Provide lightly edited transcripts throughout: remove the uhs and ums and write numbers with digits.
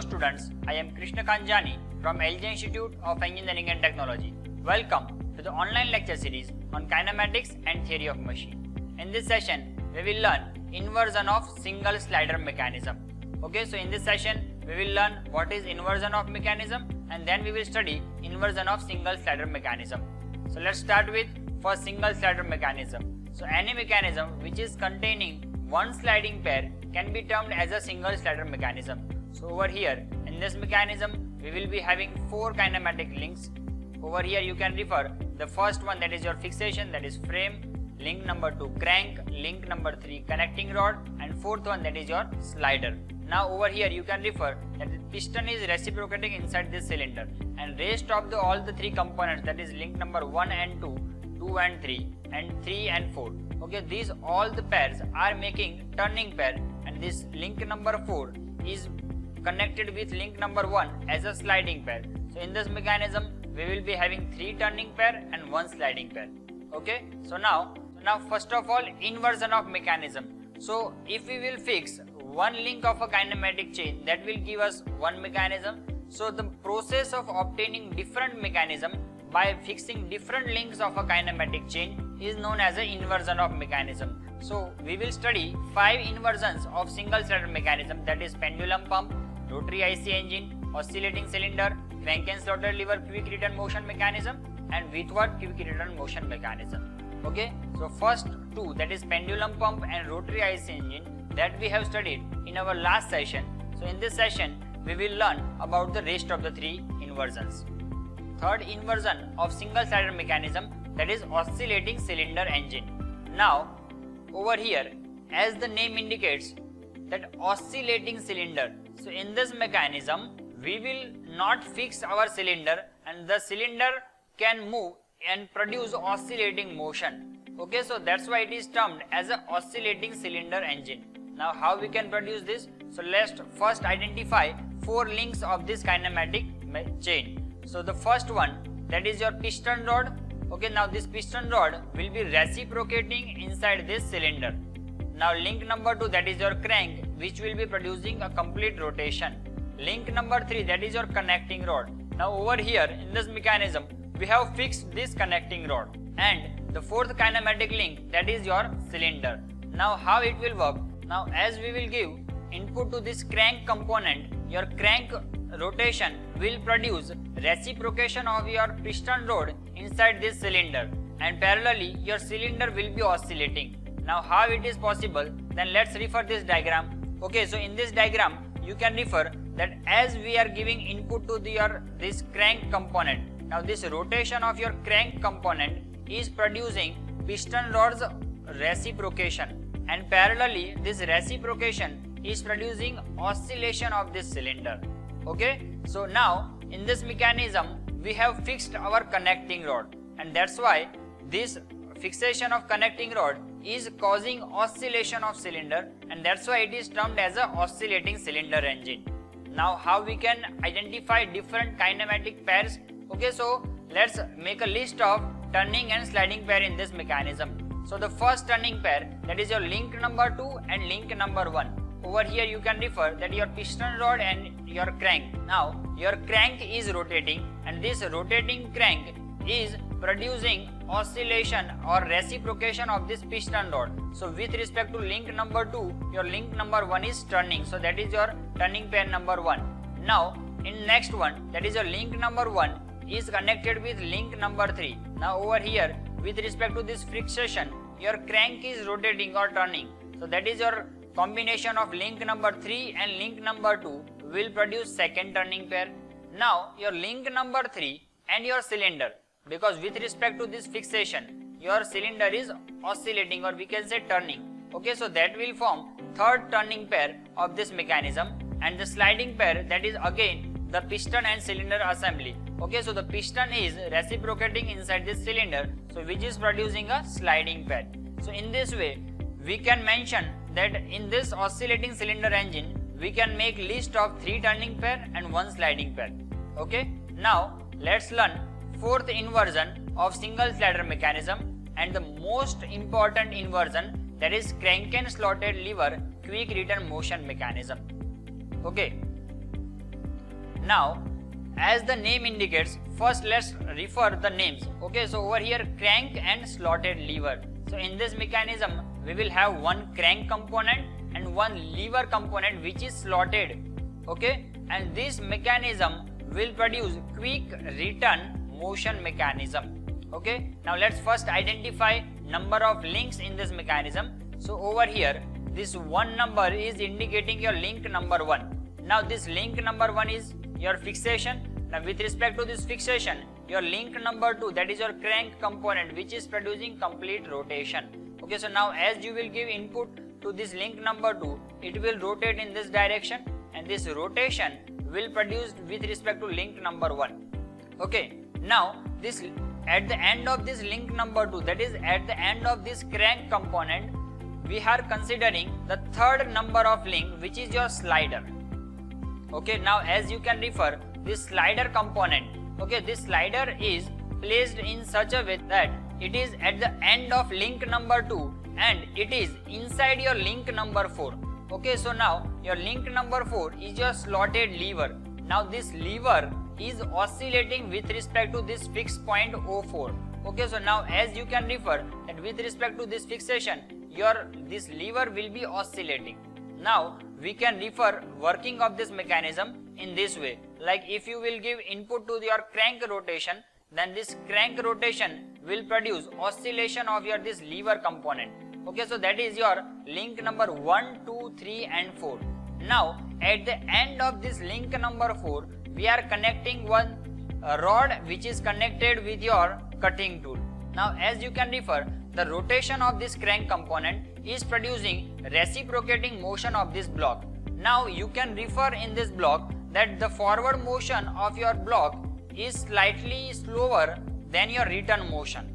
students, I am Krishna Kanjani from LJ Institute of Engineering and Technology. Welcome to the online lecture series on kinematics and theory of machine. In this session, we will learn inversion of single slider mechanism. Okay, so in this session, we will learn what is inversion of mechanism and then we will study inversion of single slider mechanism. So let's start with first single slider mechanism. So any mechanism which is containing one sliding pair can be termed as a single slider mechanism. So over here in this mechanism we will be having four kinematic links. Over here you can refer the first one, that is your fixation, that is frame, link number 2 crank, link number 3 connecting rod, and fourth one, that is your slider. Now over here you can refer that the piston is reciprocating inside this cylinder and rest of all the three components, that is link number 1 and 2, 2 and 3 and 3 and 4. Okay, these all the pairs are making turning pair and this link number 4 is connected with link number 1 as a sliding pair. So in this mechanism we will be having 3 turning pair and 1 sliding pair. Okay, so now first of all, inversion of mechanism. So if we will fix one link of a kinematic chain, that will give us one mechanism. So the process of obtaining different mechanism by fixing different links of a kinematic chain is known as an inversion of mechanism. So we will study 5 inversions of single slider mechanism, that is pendulum pump, rotary IC engine, oscillating cylinder, crank and slotted lever quick return motion mechanism, and Whitworth quick return motion mechanism. Okay, so first two, that is pendulum pump and rotary IC engine, that we have studied in our last session. So in this session we will learn about the rest of the 3 inversions. Third inversion of single slider mechanism, that is oscillating cylinder engine. Now over here, as the name indicates, that oscillating cylinder. So in this mechanism we will not fix our cylinder and the cylinder can move and produce oscillating motion. Okay, so that's why it is termed as a oscillating cylinder engine. Now how we can produce this? So let's first identify 4 links of this kinematic chain. So the first one, that is your piston rod. Okay, now this piston rod will be reciprocating inside this cylinder. Now link number 2, that is your crank, which will be producing a complete rotation. Link number 3, that is your connecting rod. Now over here in this mechanism we have fixed this connecting rod, and the fourth kinematic link, that is your cylinder. Now how it will work? Now as we will give input to this crank component, your crank rotation will produce reciprocation of your piston rod inside this cylinder, and parallelly your cylinder will be oscillating. Now how it is possible? Then let's refer this diagram. Okay, so in this diagram you can refer that as we are giving input to this crank component, now this rotation of your crank component is producing piston rod's reciprocation, and parallelly this reciprocation is producing oscillation of this cylinder. Okay, so now in this mechanism we have fixed our connecting rod, and that's why this fixation of connecting rod is causing oscillation of cylinder, and that's why it is termed as a oscillating cylinder engine. Now how we can identify different kinematic pairs? Okay, so let's make a list of turning and sliding pair in this mechanism. So the first turning pair, that is your link number 2 and link number 1. Over here you can refer that your piston rod and your crank. Now your crank is rotating and this rotating crank is producing oscillation or reciprocation of this piston rod. So with respect to link number 2, your link number 1 is turning. So that is your turning pair number 1. Now in next one, that is your link number 1 is connected with link number 3. Now over here with respect to this fixation, your crank is rotating or turning. So that is your combination of link number 3 and link number 2 will produce second turning pair. Now your link number 3 and your cylinder, because with respect to this fixation your cylinder is oscillating, or we can say turning. Okay, so that will form third turning pair of this mechanism, and the sliding pair, that is again the piston and cylinder assembly. Okay, so the piston is reciprocating inside this cylinder, so which is producing a sliding pair. So in this way we can mention that in this oscillating cylinder engine we can make list of 3 turning pair and 1 sliding pair. Okay, now let's learn fourth inversion of single slider mechanism and the most important inversion, that is crank and slotted lever quick return motion mechanism. Okay, Now, as the name indicates, first let's refer the names. Okay, so over here crank and slotted lever. So in this mechanism, we will have one crank component and one lever component which is slotted. Okay, and this mechanism will produce quick return motion mechanism. Okay, now let's first identify number of links in this mechanism. So over here, this one number is indicating your link number 1. Now this link number 1 is your fixation. Now with respect to this fixation, your link number 2, that is your crank component, which is producing complete rotation. Okay, so now as you will give input to this link number 2, it will rotate in this direction, and this rotation will produce with respect to link number 1. Okay, now this at the end of this link number 2, that is at the end of this crank component, we are considering the third number of link, which is your slider. Okay, now as you can refer this slider component, okay, this slider is placed in such a way that it is at the end of link number 2 and it is inside your link number 4. Okay, so now your link number 4 is your slotted lever. Now this lever is oscillating with respect to this fixed point O4. Okay, so now as you can refer that with respect to this fixation, this lever will be oscillating. Now we can refer working of this mechanism in this way. Like if you will give input to your crank rotation, then this crank rotation will produce oscillation of your this lever component. Okay, so that is your link number 1, 2, 3 and 4. Now at the end of this link number 4, we are connecting one rod which is connected with your cutting tool. Now as you can refer, the rotation of this crank component is producing reciprocating motion of this block. Now you can refer in this block that the forward motion of your block is slightly slower than your return motion.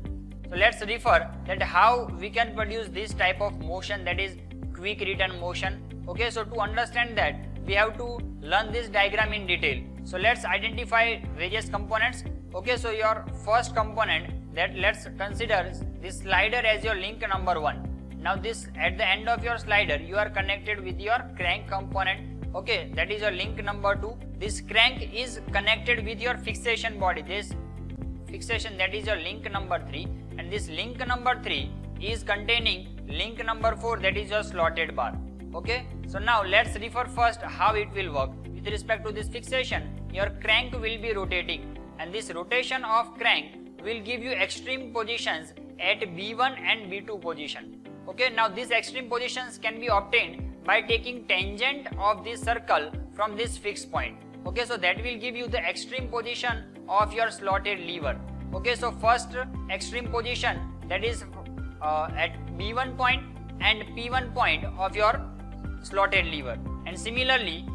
So let's refer that how we can produce this type of motion, that is quick return motion. Okay, so to understand that, we have to learn this diagram in detail. So let's identify various components. Okay, so your first component, that let's consider this slider as your link number 1. Now this at the end of your slider, you are connected with your crank component. Okay, that is your link number 2. This crank is connected with your fixation body. This fixation, that is your link number 3, and this link number 3 is containing link number 4, that is your slotted bar. Okay, so now let's refer first how it will work. With respect to this fixation, your crank will be rotating, and this rotation of crank will give you extreme positions at B1 and B2 position. Okay, now these extreme positions can be obtained by taking tangent of this circle from this fixed point. Okay, so that will give you the extreme position of your slotted lever. Okay, so first extreme position, that is at B1 point and P1 point of your slotted lever, and similarly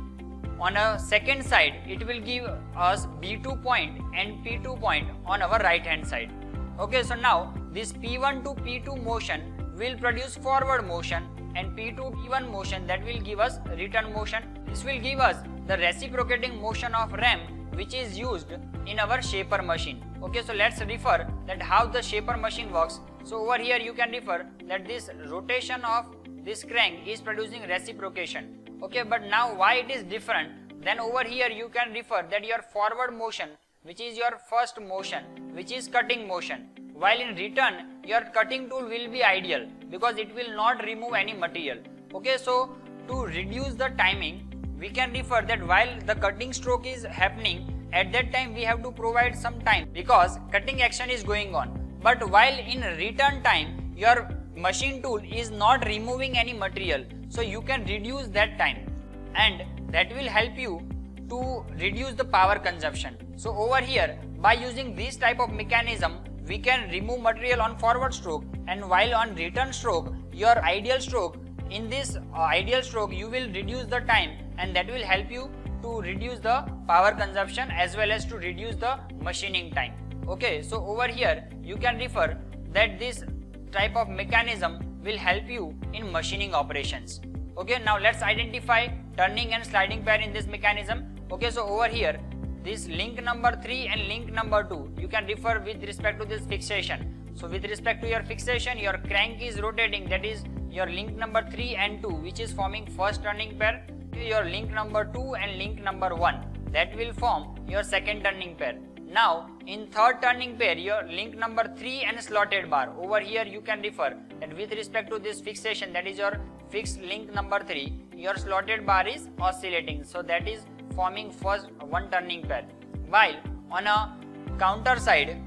on a second side it will give us B2 point and P2 point on our right hand side. Okay, so now this P1 to P2 motion will produce forward motion, and P2 P1 motion, that will give us return motion. This will give us the reciprocating motion of ram, which is used in our shaper machine. Okay, so let's refer that how the shaper machine works. So over here you can refer that this rotation of this crank is producing reciprocation. Okay, but now why it is different? Then over here you can refer that your forward motion, which is your first motion, which is cutting motion, while in return your cutting tool will be ideal because it will not remove any material. Okay, so to reduce the timing, we can refer that while the cutting stroke is happening, at that time we have to provide some time because cutting action is going on. But while in return time, your machine tool is not removing any material, so you can reduce that time, and that will help you to reduce the power consumption. So over here, by using this type of mechanism, we can remove material on forward stroke, and while on return stroke, your ideal stroke, in this ideal stroke you will reduce the time, and that will help you to reduce the power consumption as well as to reduce the machining time. Okay, so over here you can refer that this type of mechanism will help you in machining operations. Okay, now let's identify turning and sliding pair in this mechanism. Okay, so over here this link number 3 and link number 2 you can refer with respect to this fixation. So with respect to your fixation, your crank is rotating, that is your link number 3 and 2, which is forming first turning pair. Your link number 2 and link number 1, that will form your second turning pair. Now in third turning pair, your link number 3 and slotted bar, over here you can refer that with respect to this fixation, that is your fixed link number 3, your slotted bar is oscillating, so that is forming first one turning pair. While on a counter side,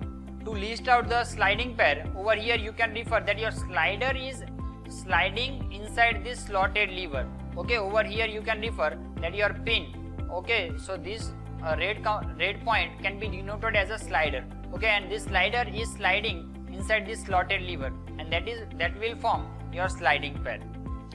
to list out the sliding pair, over here you can refer that your slider is sliding inside this slotted lever. Okay, over here you can refer that your pin, okay, so this red point can be denoted as a slider. Okay, and this slider is sliding inside this slotted lever, and that will form your sliding pair.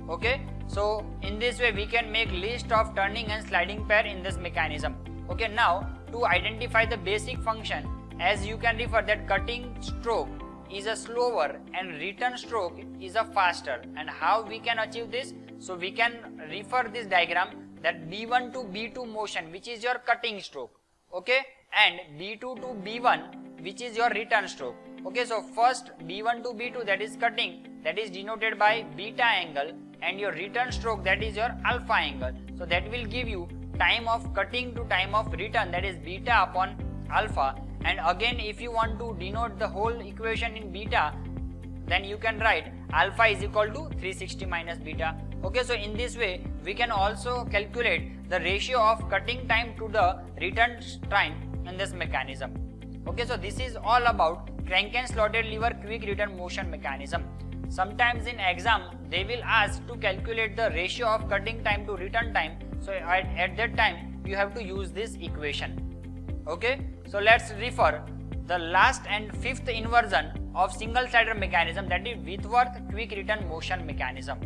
Okay, so in this way we can make list of turning and sliding pair in this mechanism. Okay, now to identify the basic function, as you can refer that cutting stroke is a slower and return stroke is a faster. And how we can achieve this? So we can refer this diagram that B1 to B2 motion, which is your cutting stroke, okay, and B2 to B1, which is your return stroke. Okay, so first B1 to B2, that is cutting, that is denoted by beta angle, and your return stroke, that is your alpha angle. So that will give you time of cutting to time of return, that is beta upon alpha. And again, if you want to denote the whole equation in beta, then you can write alpha is equal to 360 minus beta. Okay, so in this way we can also calculate the ratio of cutting time to the return time in this mechanism. Okay, so this is all about crank and slotted lever quick return motion mechanism. Sometimes in exam they will ask to calculate the ratio of cutting time to return time, so at that time you have to use this equation. Okay, so let's refer the last and fifth inversion of single slider mechanism, that is Whitworth quick return motion mechanism.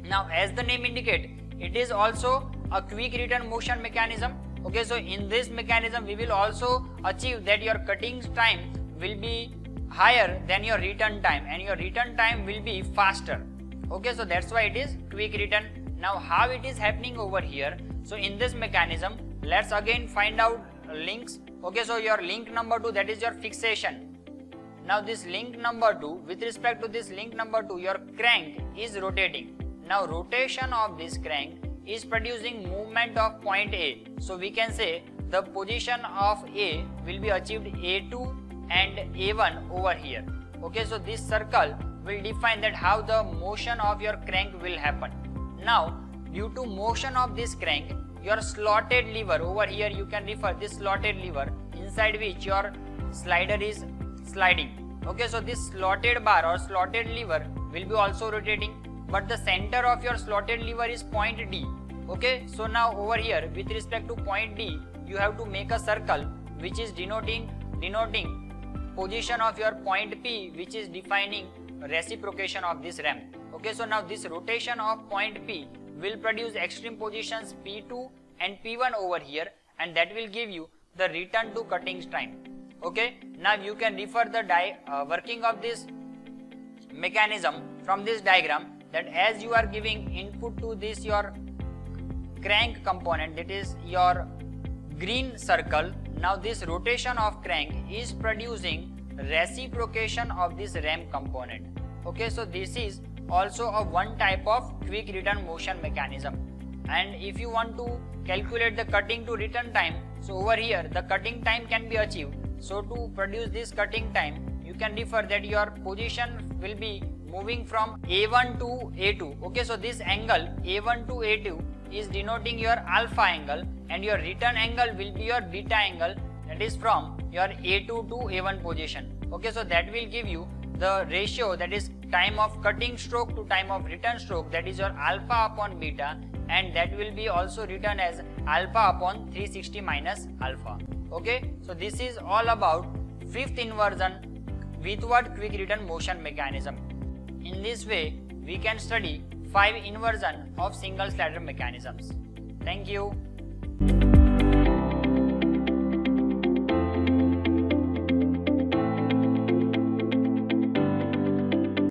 Now as the name indicates, it is also a quick return motion mechanism. Okay, so in this mechanism we will also achieve that your cutting time will be higher than your return time, and your return time will be faster. Okay, so that's why it is quick return. Now how it is happening over here? So in this mechanism, let's again find out links. Okay, so your link number 2, that is your fixation. Now this link number 2, with respect to this link number 2, your crank is rotating. Now rotation of this crank is producing movement of point A. So we can say the position of A will be achieved A2 and A1 over here. Okay, so this circle will define that how the motion of your crank will happen. Now due to motion of this crank, your slotted lever, over here you can refer this slotted lever inside which your slider is sliding. Okay, so this slotted bar or slotted lever will be also rotating, but the center of your slotted lever is point D. Okay, so now over here with respect to point D, you have to make a circle which is denoting position of your point P, which is defining reciprocation of this ramp. Okay, so now this rotation of point P will produce extreme positions P2 and P1 over here, and that will give you the return to cutting time. Okay, now you can refer the working of this mechanism from this diagram, that as you are giving input to this your crank component, that is your green circle, now this rotation of crank is producing reciprocation of this ramp component. Okay, so this is also a one type of quick return motion mechanism. And if you want to calculate the cutting to return time, so over here the cutting time can be achieved. So to produce this cutting time, you can refer that your position will be moving from A1 to A2. Okay, so this angle A1 to A2 is denoting your alpha angle, and your return angle will be your beta angle, that is from your A2 to A1 position. Okay, so that will give you the ratio, that is time of cutting stroke to time of return stroke, that is your alpha upon beta, and that will be also written as alpha upon 360 minus alpha. Okay, so this is all about fifth inversion Whitworth quick return motion mechanism. In this way we can study 5 inversion of single slider mechanisms. Thank you.